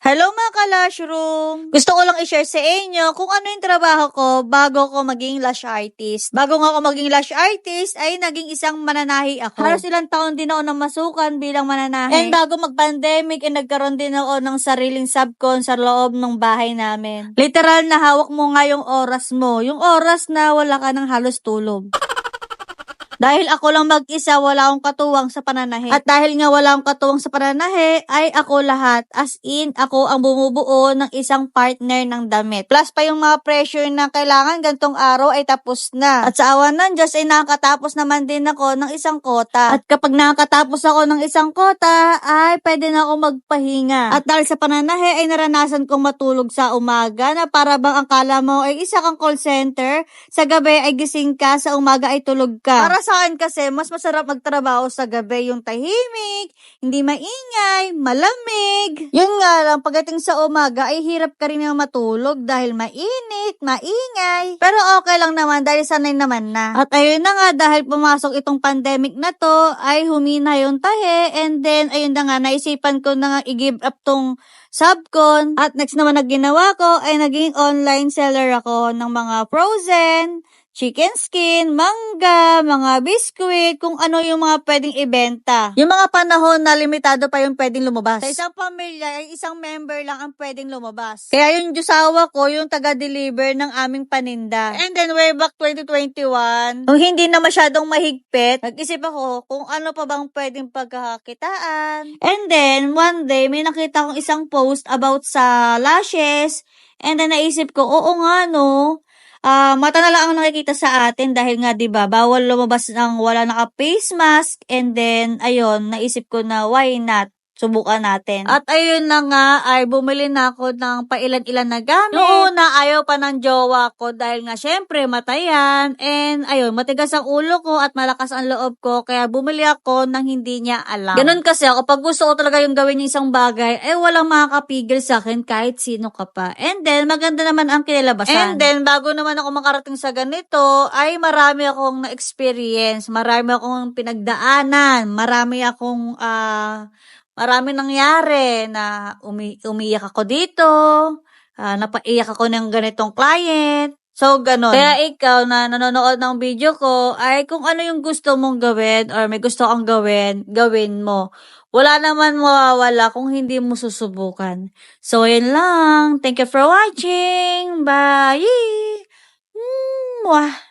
Hello mga ka-Lashroom! Gusto ko lang i-share sa inyo kung ano yung trabaho ko bago ko maging lash artist. Bago nga ako maging lash artist ay naging isang mananahi ako. Halos ilang taon din ako na masukan bilang mananahi. And bago mag-pandemic ay nagkaroon din ako ng sariling subcon sa loob ng bahay namin. Literal na hawak mo nga yung oras mo. Yung oras na wala ka ng halos tulog. Dahil ako lang mag-isa, wala akong katuwang sa pananahe. At dahil nga wala akong katuwang sa pananahe, ay ako lahat. As in, ako ang bumubuo ng isang partner ng damit. Plus pa yung mga pressure na kailangan gantong araw ay tapos na. At sa awan ng Diyos ay nakakatapos naman din ako ng isang kota. At kapag nakakatapos ako ng isang kota, ay pwede na ako magpahinga. At dahil sa pananahe ay naranasan kong matulog sa umaga na para bang ang kala mo ay isa kang call center, sa gabi ay gising ka, sa umaga ay tulog ka. Para sa akin kasi, mas masarap magtrabaho sa gabi, yung tahimik, hindi maingay, malamig. Yun nga lang, pagdating sa umaga, ay hirap ka rin na matulog dahil mainit, maingay. Pero okay lang naman dahil sanay naman na. At ayun na nga, dahil pumasok itong pandemic na to, ay humina yung tahe, and then, ayun na nga, naisipan ko na nga i-give up tong subcon. At next naman na ginawa ko, ay naging online seller ako ng mga frozen, chicken skin, mangga, mga biscuit, kung ano yung mga pwedeng ibenta. Yung mga panahon na limitado pa yung pwedeng lumabas. Sa isang pamilya, ay isang member lang ang pwedeng lumabas. Kaya yung jusawa ko, yung taga-deliver ng aming paninda. And then, way back 2021, nung hindi na masyadong mahigpit, nag-isip ako kung ano pa bang pwedeng pagkakakitaan. And then, one day, may nakita akong isang post about sa lashes. And then, naisip ko, oo nga no, mata na lang ang nakikita sa atin dahil nga 'di ba bawal lumabas ng wala naka-face mask, and then ayun naisip ko na why not subukan natin. At ayun na nga, ay bumili na ako ng pailan-ilan na gamit. Noon na ayaw pa ng jowa ko dahil nga syempre matayan. And ayun, matigas ang ulo ko at malakas ang loob ko. Kaya bumili ako ng hindi niya alam. Ganun kasi ako, pag gusto ko talaga yung gawin yung isang bagay, walang makakapigil sa akin kahit sino ka pa. And then, maganda naman ang kinalabasan. And then, bago naman ako makarating sa ganito, ay marami akong na-experience. Marami akong pinagdaanan. Marami nangyari na umiyak ako dito, napaiyak ako ng ganitong client. So, ganon. Kaya ikaw na nanonood ng video ko, ay kung ano yung gusto mong gawin or may gusto kang gawin, gawin mo. Wala naman mawawala kung hindi mo susubukan. So, yun lang. Thank you for watching. Bye! Mwah!